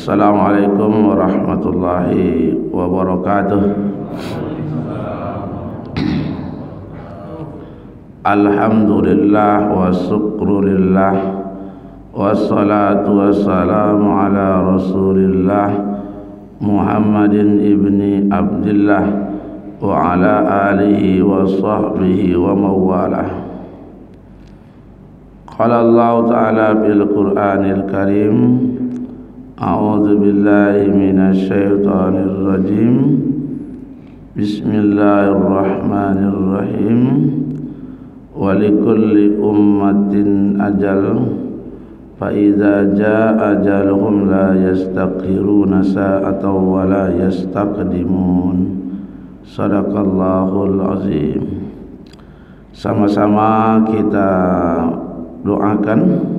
Assalamualaikum warahmatullahi wabarakatuh. Alhamdulillah wa syukrulillah wassalatu wassalamu ala rasulillah Muhammadin ibni Abdillah wa ala alihi wa sahbihi wa mawalah. Qala Allah ta'ala bil Qur'anil Karim, a'udzu billahi minasy syaithanir rajim. Bismillahirrahmanirrahim. Wa likulli ummatin ajal, fa idza jaa ajaluhum la yastakhiruna sa'atan wa la yastaqdimun. Shadaqallahul azim. Sama-sama kita doakan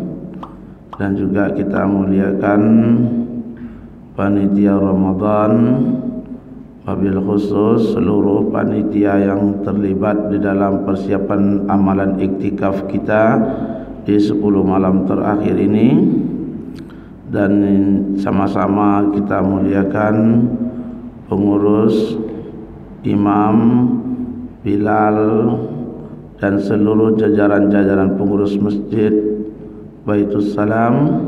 dan juga kita muliakan panitia Ramadan, wabil khusus seluruh panitia yang terlibat di dalam persiapan amalan iktikaf kita di 10 malam terakhir ini, dan sama-sama kita muliakan pengurus, imam, Bilal, dan seluruh jajaran-jajaran pengurus masjid Baitus Salam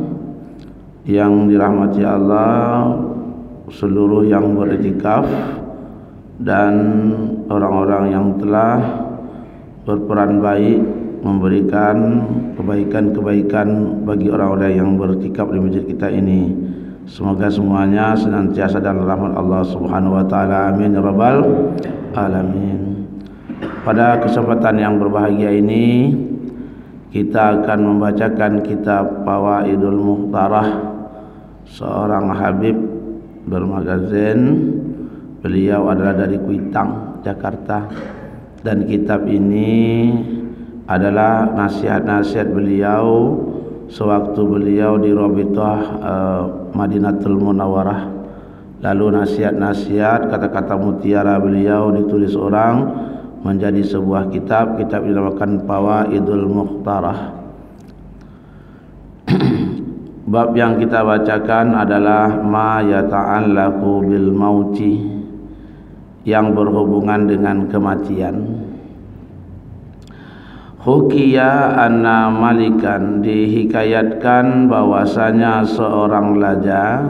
yang dirahmati Allah, seluruh yang beriktikaf, dan orang-orang yang telah berperan baik memberikan kebaikan-kebaikan bagi orang-orang yang beriktikaf di masjid kita ini. Semoga semuanya senantiasa dalam rahmat Allah Subhanahu wa taala. Amin ya rabbal alamin. Pada kesempatan yang berbahagia ini kita akan membacakan kitab Fawaidul Muhtarah, seorang habib bermagazin. Beliau adalah dari Kuitang, Jakarta, dan kitab ini adalah nasihat-nasihat beliau sewaktu beliau di Rabithah Madinatul Munawwarah. Lalu nasihat-nasihat, kata-kata mutiara beliau ditulis orang menjadi sebuah kitab dinamakan Fawaidul Muhtarah. Bab yang kita bacakan adalah ma yata'allaqu bil mauti, yang berhubungan dengan kematian. Hukiya anna malikan, dihikayatkan bahwasanya seorang raja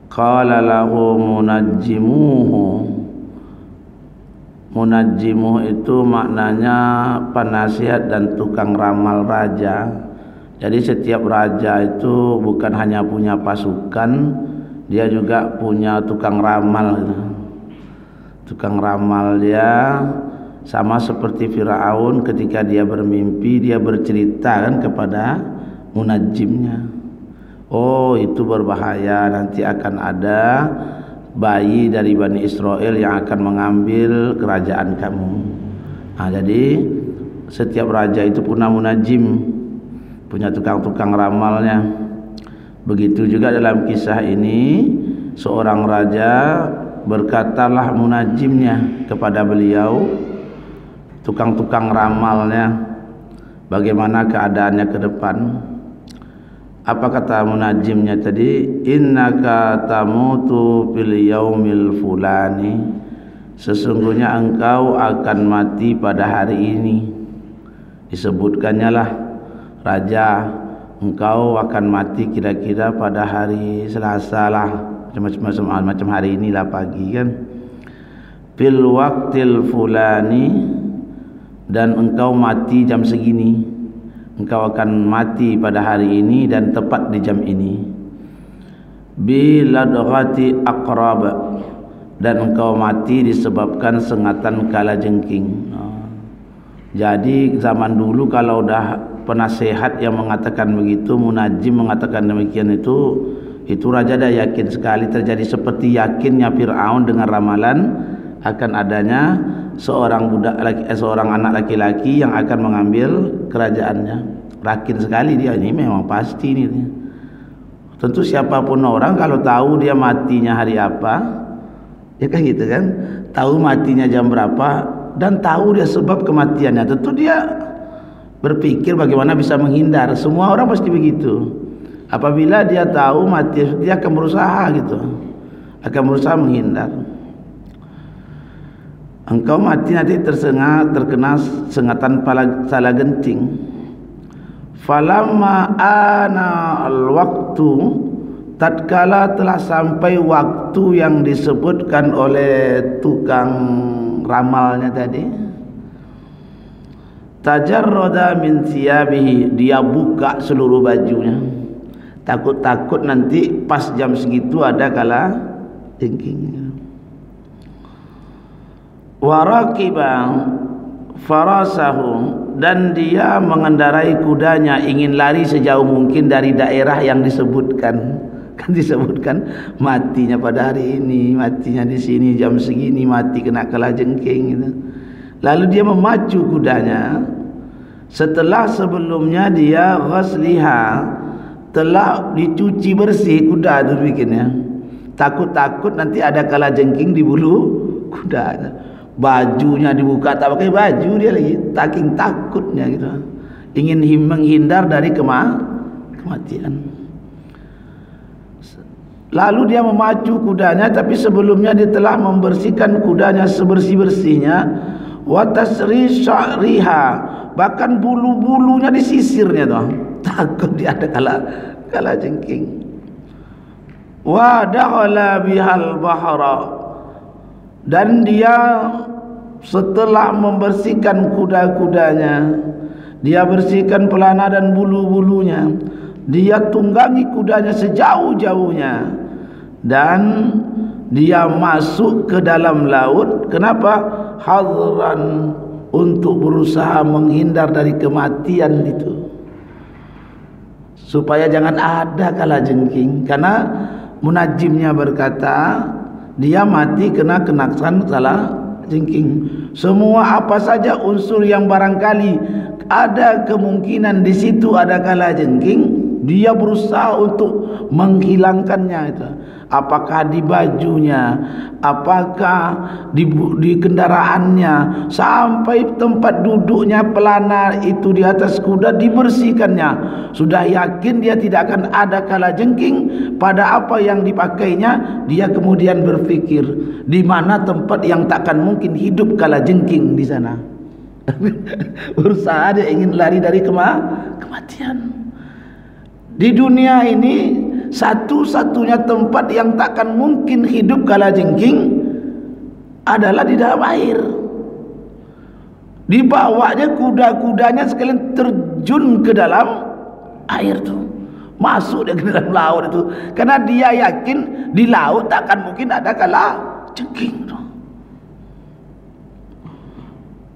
qala lahu munajjimuhu. Munajjimuh itu maknanya penasihat dan tukang ramal raja. Jadi setiap raja itu bukan hanya punya pasukan, dia juga punya tukang ramal. Tukang ramal dia sama seperti Firaun, ketika dia bermimpi dia bercerita kan kepada munajjimnya. Oh, itu berbahaya, nanti akan ada bayi dari Bani Israel yang akan mengambil kerajaan kamu. Nah, jadi setiap raja itu punya munajim, punya tukang-tukang ramalnya. Begitu juga dalam kisah ini, seorang raja berkatalah munajimnya kepada beliau, tukang-tukang ramalnya, bagaimana keadaannya ke depan. Apa kata munajimnya tadi? Innaka tamutu fil yaumil fulani, sesungguhnya engkau akan mati pada hari ini. Disebutkannya lah, raja, engkau akan mati kira-kira pada hari Selasa lah, macam hari inilah pagi kan. Fil waqtil fulani, dan engkau mati jam segini. Engkau akan mati pada hari ini dan tepat di jam ini. Biladghati aqrab, dan engkau mati disebabkan sengatan kalajengking. Jadi zaman dulu kalau dah penasehat yang mengatakan begitu, munajim mengatakan demikian, itu raja dah yakin sekali, terjadi seperti yakinnya Firaun dengan ramalan akan adanya seorang anak laki-laki yang akan mengambil kerajaannya. Yakin sekali dia, ini memang pasti ini. Tentu siapapun orang kalau tahu dia matinya hari apa, ya kan gitu kan, tahu matinya jam berapa dan tahu dia sebab kematiannya, tentu dia berpikir bagaimana bisa menghindar. Semua orang pasti begitu. Apabila dia tahu mati, dia akan berusaha gitu, akan berusaha menghindar. Engkau mati nanti terkena sengatan salah genting. Falamma ana al-waktu, tatkala telah sampai waktu yang disebutkan oleh tukang ramalnya tadi, tajarrada min thiyabihi, dia buka seluruh bajunya. Takut-takut nanti pas jam segitu ada kala jengking. Waraqiba farasahu, dan dia mengendarai kudanya ingin lari sejauh mungkin dari daerah yang disebutkan. Kan disebutkan matinya pada hari ini, matinya di sini jam segini, mati kena kalajengking gitu. Lalu dia memacu kudanya setelah sebelumnya dia ghasliha, telah dicuci bersih kuda itu bikinnya. Takut-takut nanti ada kalajengking di bulu kuda. Bajunya dibuka, tak pakai baju dia lagi, saking takutnya gitu, ingin menghindar dari kematian. Lalu dia memacu kudanya, tapi sebelumnya dia telah membersihkan kudanya sebersih-bersihnya. Wa tasri sya'riha, bahkan bulu-bulunya disisirnya tuh, takut dia ada kala jengking. Wa dakhala bihal bahra, dan dia setelah membersihkan kuda-kudanya, dia bersihkan pelana dan bulu-bulunya, dia tunggangi kudanya sejauh-jauhnya, dan dia masuk ke dalam laut. Kenapa? Hadran, untuk berusaha menghindar dari kematian itu, supaya jangan ada kalajengking. Karena munajimnya berkata dia mati kena kenakan salah jengking. Semua apa saja unsur yang barangkali ada kemungkinan di situ ada kalajengking, dia berusaha untuk menghilangkannya itu. Apakah di bajunya, apakah di kendaraannya, sampai tempat duduknya pelana itu di atas kuda dibersihkannya. Sudah yakin dia tidak akan ada kalajengking pada apa yang dipakainya. Dia kemudian berpikir, di mana tempat yang takkan mungkin hidup kalajengking di sana. Berusaha dia ingin lari dari kematian. Di dunia ini satu-satunya tempat yang takkan mungkin hidup kalajengking adalah di dalam air. Dibawanya kuda-kudanya sekalian terjun ke dalam air tuh, masuk dia ke dalam laut itu, karena dia yakin di laut takkan mungkin ada kalajengking tuh.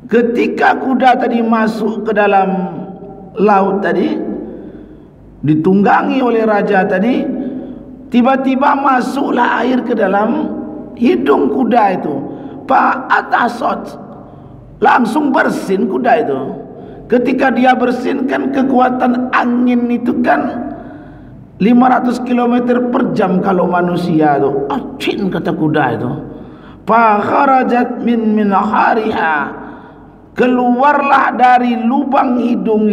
Ketika kuda tadi masuk ke dalam laut tadi, ditunggangi oleh raja tadi, tiba-tiba masuklah air ke dalam hidung kuda itu. Fa'atasot, langsung bersin kuda itu. Ketika dia bersin, kan kekuatan angin itu kan 500 km per jam kalau manusia itu. Acin kata kuda itu. Fakharajat min minahariha, keluarlah dari lubang hidung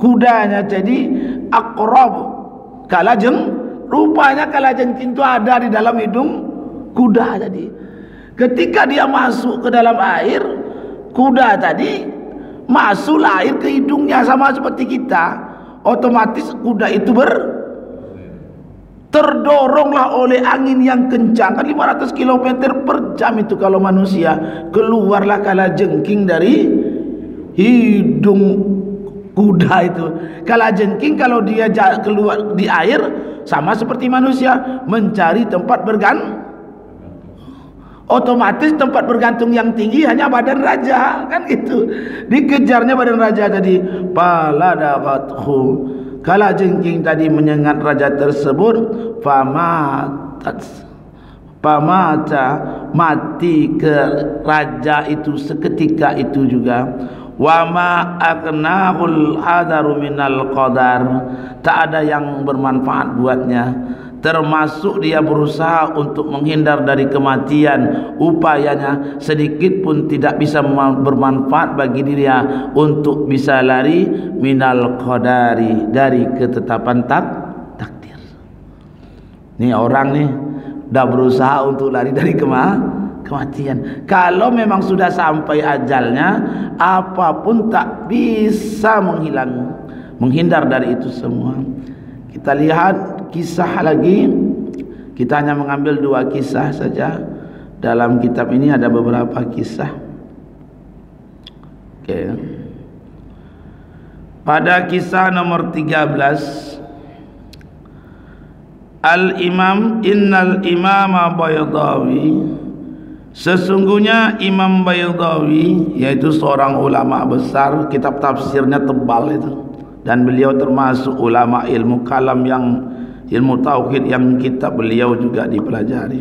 kudanya jadi aqrab, rupanya kalajengking itu ada di dalam hidung kuda tadi. Ketika dia masuk ke dalam air, kuda tadi masuk air ke hidungnya, sama seperti kita. Otomatis kuda itu terdoronglah oleh angin yang kencang, kan 500 km per jam itu kalau manusia. Keluarlah kalajengking dari hidung kuda itu. Kalajengking kalau dia keluar di air sama seperti manusia, mencari tempat bergantung. Otomatis tempat bergantung yang tinggi hanya badan raja, kan gitu. Dikejarnya badan raja tadi. Paladaqathu, kalajengking tadi menyengat raja tersebut. Pamata, mati ke raja itu seketika itu juga. Wama aknahul hadaru minal qadar, tak ada yang bermanfaat buatnya, termasuk dia berusaha untuk menghindar dari kematian, upayanya sedikit pun tidak bisa bermanfaat bagi dia untuk bisa lari minal qadari, dari ketetapan takdir. Ini orang nih dah berusaha untuk lari dari kematian. Kalau memang sudah sampai ajalnya, apapun tak bisa menghindar dari itu semua. Kita lihat kisah lagi. Kita hanya mengambil 2 kisah saja. Dalam kitab ini ada beberapa kisah. Oke. Pada kisah nomor 13, Al-Imam Innal Imama Baydawi, sesungguhnya Imam Baydawi, yaitu seorang ulama besar, kitab tafsirnya tebal itu, dan beliau termasuk ulama ilmu kalam, yang ilmu tauhid yang kitab beliau juga dipelajari.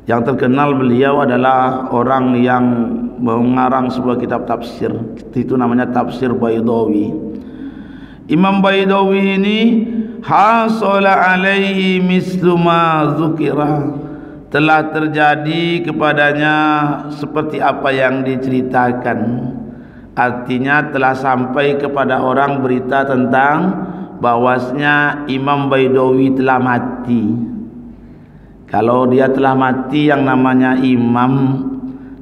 Yang terkenal beliau adalah orang yang mengarang sebuah kitab tafsir, itu namanya Tafsir Baydawi. Imam Baydawi ini hasala alaihi mislu ma dzukira, telah terjadi kepadanya seperti apa yang diceritakan. Artinya telah sampai kepada orang berita tentang bahwasanya Imam Baydawi telah mati. Kalau dia telah mati, yang namanya imam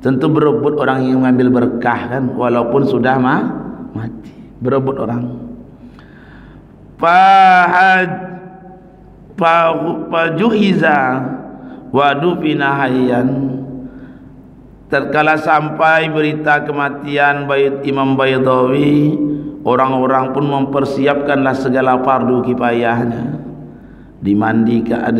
tentu berebut orang yang mengambil berkah kan, walaupun sudah mati, berebut orang. Fajuhiza wadufina hayyan, tatkala sampai berita kematian Imam Baydawi, orang-orang pun mempersiapkanlah segala fardu kifayahnya. Dimandikan,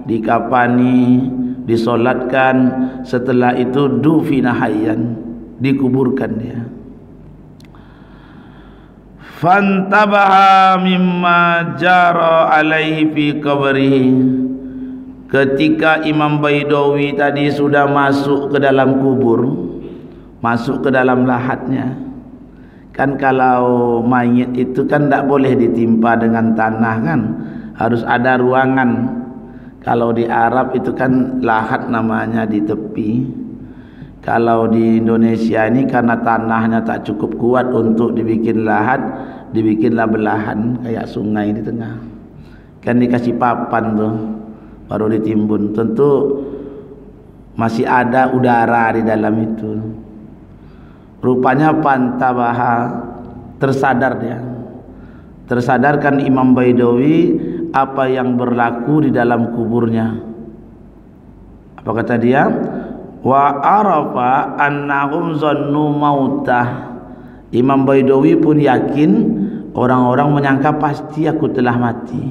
dikafani, disolatkan. Setelah itu dufina hayyan, dikuburkan dia. Fantabaha mimma jara alaihi fi qabrihi, ketika Imam Baydawi tadi sudah masuk ke dalam kubur, masuk ke dalam lahatnya. Kan kalau mayit itu kan tidak boleh ditimpa dengan tanah kan, harus ada ruangan. Kalau di Arab itu kan lahat namanya di tepi. Kalau di Indonesia ini karena tanahnya tak cukup kuat untuk dibikin lahat, dibikinlah belahan kayak sungai di tengah. Kan dikasih papan tuh, baru ditimbun. Tentu masih ada udara di dalam itu. Rupanya pantabaha, tersadar dia. Tersadarkan Imam Baydawi apa yang berlaku di dalam kuburnya. Apa kata dia? Wa arafa annahum zannu mautah. Imam Baydawi pun yakin, orang-orang menyangka pasti aku telah mati.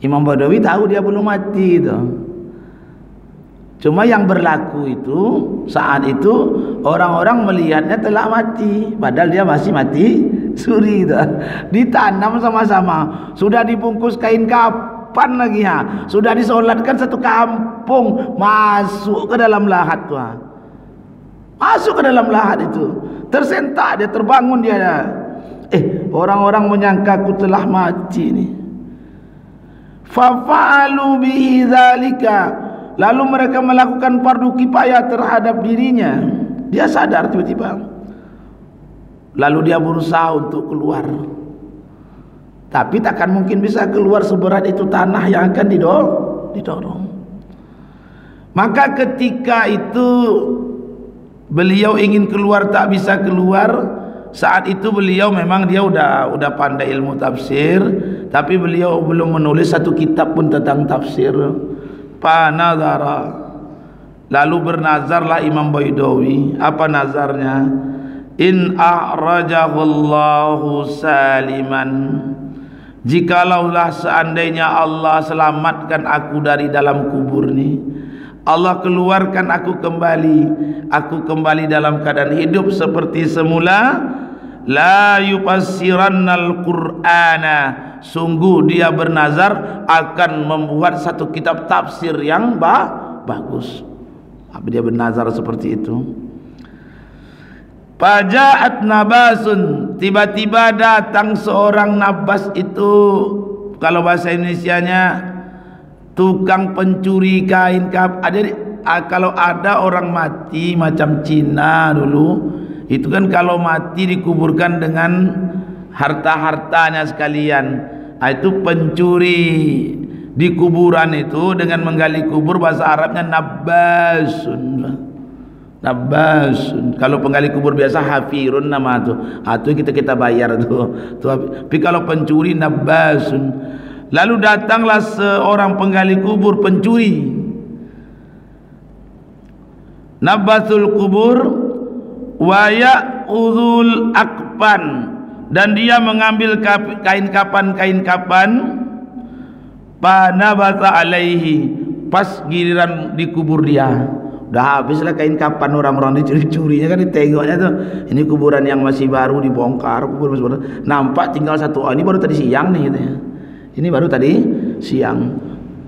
Imam Baydawi tahu dia belum mati itu. Cuma yang berlaku itu, saat itu orang-orang melihatnya telah mati, padahal dia masih mati suri itu. Ditanam sama-sama, sudah dibungkus kain kapan lagi ya, sudah disolatkan satu kampung, masuk ke dalam lahat tuh. Masuk ke dalam lahat itu, tersentak dia, terbangun dia. Orang-orang menyangka aku telah mati nih. Fafa'alu bihi dzalika, lalu mereka melakukan fardu kifayah terhadap dirinya. Dia sadar tiba-tiba, lalu dia berusaha untuk keluar, tapi takkan mungkin bisa keluar seberat itu tanah yang akan didorong. Maka ketika itu beliau ingin keluar, tak bisa keluar. Saat itu beliau memang dia udah pandai ilmu tafsir, tapi beliau belum menulis satu kitab pun tentang tafsir. Panazara, lalu bernazarlah Imam Baydawi. Apa nazarnya? In a'rajahullahu saliman, jikalaulah seandainya Allah selamatkan aku dari dalam kubur ni, Allah keluarkan aku kembali dalam keadaan hidup seperti semula, la yufassirannal Qur'ana, sungguh dia bernazar akan membuat satu kitab tafsir yang bagus. Dia bernazar seperti itu. Faja'at nabasun, tiba-tiba datang seorang nabas itu, kalau bahasa Indonesianya tukang pencuri kain kapan. Jadi kalau ada orang mati macam Cina dulu, itu kan kalau mati dikuburkan dengan harta-hartanya sekalian. Itu pencuri di kuburan itu dengan menggali kubur, bahasa Arabnya nabbasun. Nabbasun. Kalau penggali kubur biasa hafirun nama tu. Itu kita bayar tu. Tapi kalau pencuri nabbasun. Lalu datanglah seorang penggali kubur pencuri. Nabbasul kubur wa ya'udhul akpan, dan dia mengambil kain kapan panabata alaihi, pas giliran dikubur dia dah habislah kain kapan, orang-orang dicuri-curinya kan, ditengoknya tuh ini kuburan yang masih baru dibongkar, kubur masih baru, nampak tinggal satu, ini baru tadi siang nih gitu ya. Ini baru tadi siang.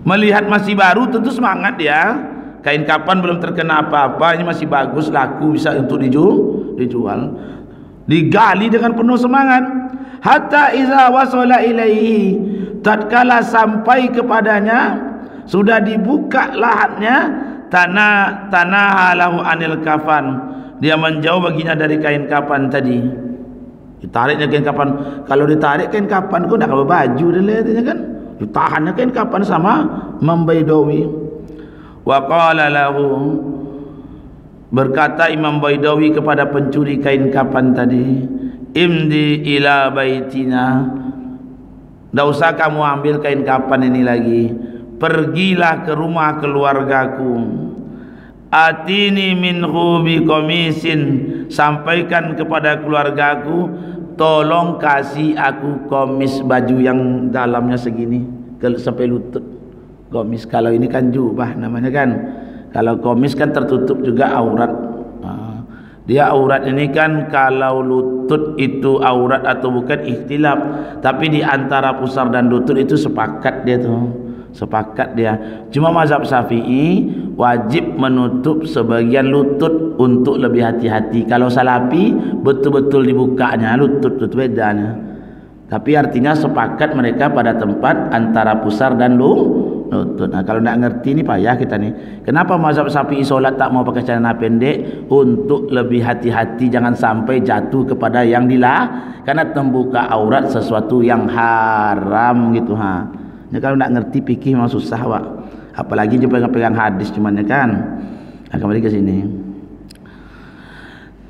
Melihat masih baru tentu semangat dia, kain kapan belum terkena apa-apa, ini masih bagus, laku, bisa untuk dijual. Digali dengan penuh semangat. Hatta iza wasala ilaihi, tatkala sampai kepadanya, sudah dibuka lahatnya, tanah halahu anil kafan, dia menjauh baginya dari kain kapan tadi. Ditariknya kain kapan, kalau ditarik kain kapan kok nak baju dia kan, ditahannya kain kapan sama Imam Baidawi. Wa qala lahu, berkata Imam Baidawi kepada pencuri kain kapan tadi, imdi ila baitina, tidak usah kamu ambil kain kapan ini lagi, pergilah ke rumah keluargaku. Atini minhu bi komisin, sampaikan kepada keluargaku, tolong kasih aku komis, baju yang dalamnya segini sampai lutut. Komis, kalau ini kan jubah namanya kan, kalau komis kan tertutup juga aurat. Dia aurat ini kan, kalau lutut itu aurat atau bukan ikhtilaf, tapi di antara pusar dan lutut itu sepakat dia tuh, sepakat dia. Cuma mazhab Syafi'i wajib menutup sebagian lutut untuk lebih hati-hati. Kalau salafi betul-betul dibukanya lutut, itu bedanya. Tapi artinya sepakat mereka pada tempat antara pusar dan lutut. Nah, kalau tidak ngerti ini payah kita nih. Kenapa mazhab Syafi'i solat tak mau pakai celana pendek? Untuk lebih hati-hati, jangan sampai jatuh kepada yang dilarang, karena membuka aurat sesuatu yang haram gitu ha. Ya, kalau tidak ngerti fikih memang susah Pak. Apalagi dia pegang hadis cuman ya kan. Nah, kembali ke sini.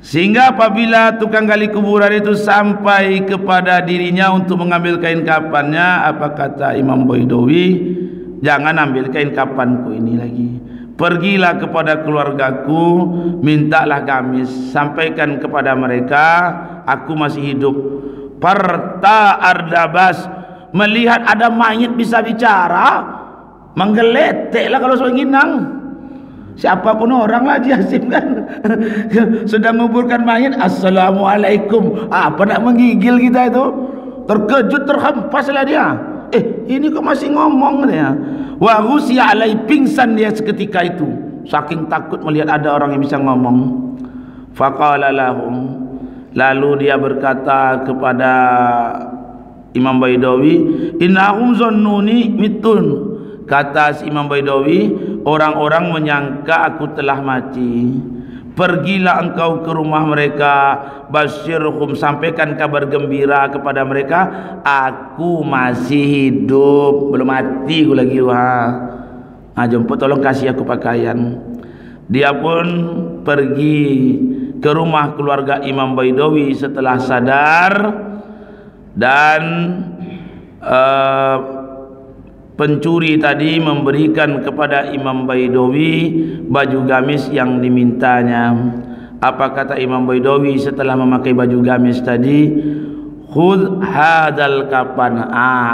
Sehingga apabila tukang gali kuburan itu sampai kepada dirinya untuk mengambil kain kapannya, apa kata Imam Baidawi? Jangan ambil kain kapanku ini lagi. Pergilah kepada keluargaku, mintalah gamis, sampaikan kepada mereka aku masih hidup. Parta ardabas, melihat ada mayit bisa bicara, menggeleteklah kalau sewenginang. Siapapun orang lah Jasim kan sedang menguburkan mayit, assalamualaikum, apa nak menggigil kita itu, terkejut, terhempaslah dia. Ini kok masih ngomong dia. Wa ghusya alai, pingsan dia seketika itu, saking takut melihat ada orang yang bisa ngomong. Faqala lahum, lalu dia berkata kepada Imam Baidawi, innahum zannuni mitun, kata si Imam Baidawi, orang-orang menyangka aku telah mati. Pergilah engkau ke rumah mereka, basyirhum, sampaikan kabar gembira kepada mereka, aku masih hidup, belum mati aku lagi. Jemput, tolong kasih aku pakaian. Dia pun pergi ke rumah keluarga Imam Baidawi setelah sadar, dan pencuri tadi memberikan kepada Imam Baidawi baju gamis yang dimintanya. Apa kata Imam Baidawi setelah memakai baju gamis tadi? Khudh hadal kapan,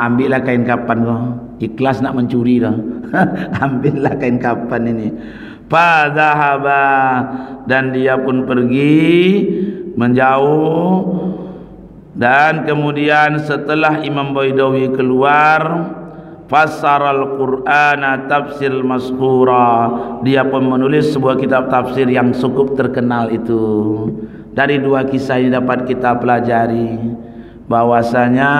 ambillah kain kapan kau. Ikhlas nak mencuri dah. Ambillah kain kapan ini. Fadhahaba, dan dia pun pergi menjauh. Dan kemudian setelah Imam Baidawi keluar, Fassaral Qur'ana tafsir mashhura, dia pun menulis sebuah kitab tafsir yang cukup terkenal itu. Dari dua kisah ini dapat kita pelajari bahwasanya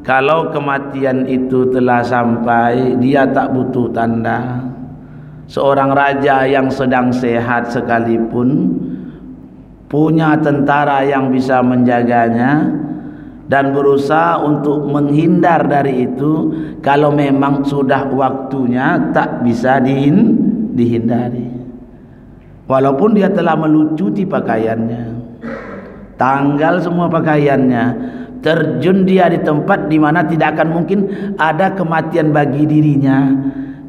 kalau kematian itu telah sampai, dia tak butuh tanda. Seorang raja yang sedang sehat sekalipun, punya tentara yang bisa menjaganya, dan berusaha untuk menghindar dari itu. Kalau memang sudah waktunya, tak bisa dihindari. Walaupun dia telah melucuti pakaiannya, tanggal semua pakaiannya, terjun dia di tempat di mana tidak akan mungkin ada kematian bagi dirinya.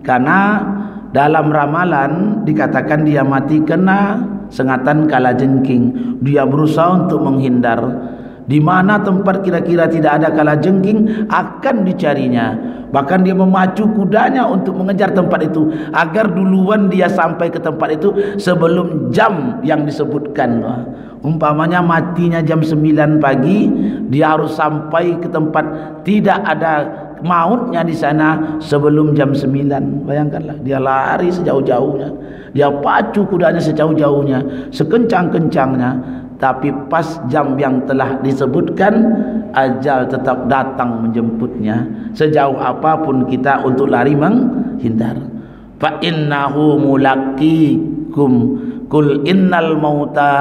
Karena dalam ramalan dikatakan dia mati kena sengatan kalajengking. Dia berusaha untuk menghindar. Di mana tempat kira-kira tidak ada kalajengking, akan dicarinya. Bahkan dia memacu kudanya untuk mengejar tempat itu, agar duluan dia sampai ke tempat itu sebelum jam yang disebutkan. Umpamanya matinya jam 9 pagi, dia harus sampai ke tempat tidak ada mautnya di sana sebelum jam 9. Bayangkanlah, dia lari sejauh-jauhnya, dia pacu kudanya sejauh-jauhnya, sekencang-kencangnya. Tapi pas jam yang telah disebutkan, ajal tetap datang menjemputnya. Sejauh apapun kita untuk lari menghindar. Fa innahu mulaqikum kul innal mauta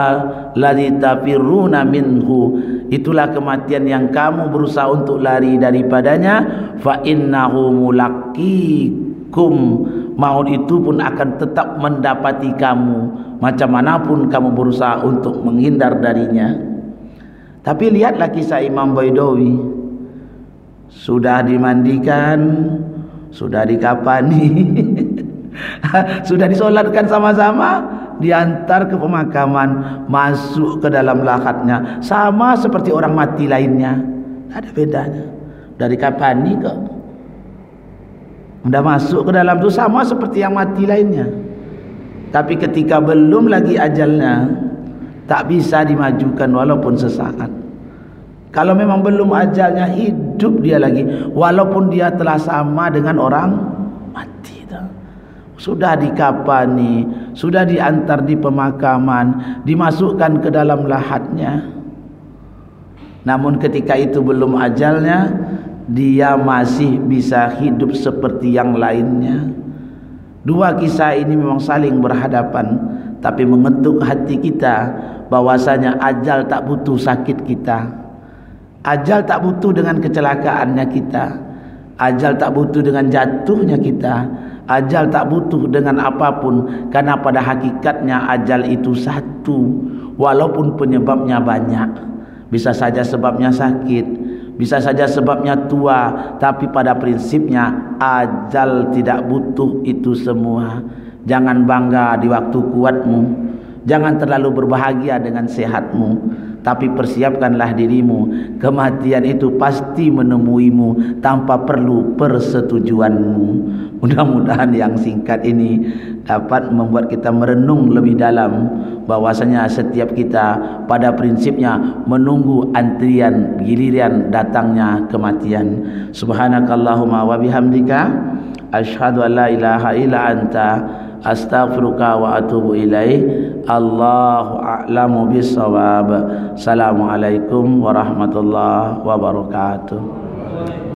ladzi tafirruna minhu. Itulah kematian yang kamu berusaha untuk lari daripadanya. Fa innahu mulaqikum, maut itu pun akan tetap mendapati kamu, macam manapun kamu berusaha untuk menghindar darinya. Tapi lihatlah kisah Imam Baidawi. Sudah dimandikan, sudah dikafani, sudah disolatkan sama-sama, diantar ke pemakaman, masuk ke dalam lahatnya, sama seperti orang mati lainnya. Tidak ada bedanya. Dari kafani ke sudah masuk ke dalam itu sama seperti yang mati lainnya. Tapi ketika belum lagi ajalnya, tak bisa dimajukan walaupun sesaat. Kalau memang belum ajalnya, hidup dia lagi, walaupun dia telah sama dengan orang mati. Sudah dikafani, sudah diantar di pemakaman, dimasukkan ke dalam lahatnya. Namun ketika itu belum ajalnya, dia masih bisa hidup seperti yang lainnya. Dua kisah ini memang saling berhadapan, tapi mengetuk hati kita bahwasanya ajal tak butuh sakit kita, ajal tak butuh dengan kecelakaannya kita, ajal tak butuh dengan jatuhnya kita, ajal tak butuh dengan apapun. Karena pada hakikatnya ajal itu satu, walaupun penyebabnya banyak. Bisa saja sebabnya sakit, bisa saja sebabnya tua, tapi pada prinsipnya ajal tidak butuh itu semua. Jangan bangga di waktu kuatmu, jangan terlalu berbahagia dengan sehatmu, tapi persiapkanlah dirimu. Kematian itu pasti menemuimu tanpa perlu persetujuanmu. Mudah-mudahan yang singkat ini dapat membuat kita merenung lebih dalam bahwasanya setiap kita pada prinsipnya menunggu antrian giliran datangnya kematian. Subhanakallahumma wa bihamdika asyhadu an la ilaha illa anta astaghfiruka wa atubu ilaih. Allahu a'lamu bissawab. Assalamualaikum warahmatullahi wabarakatuh.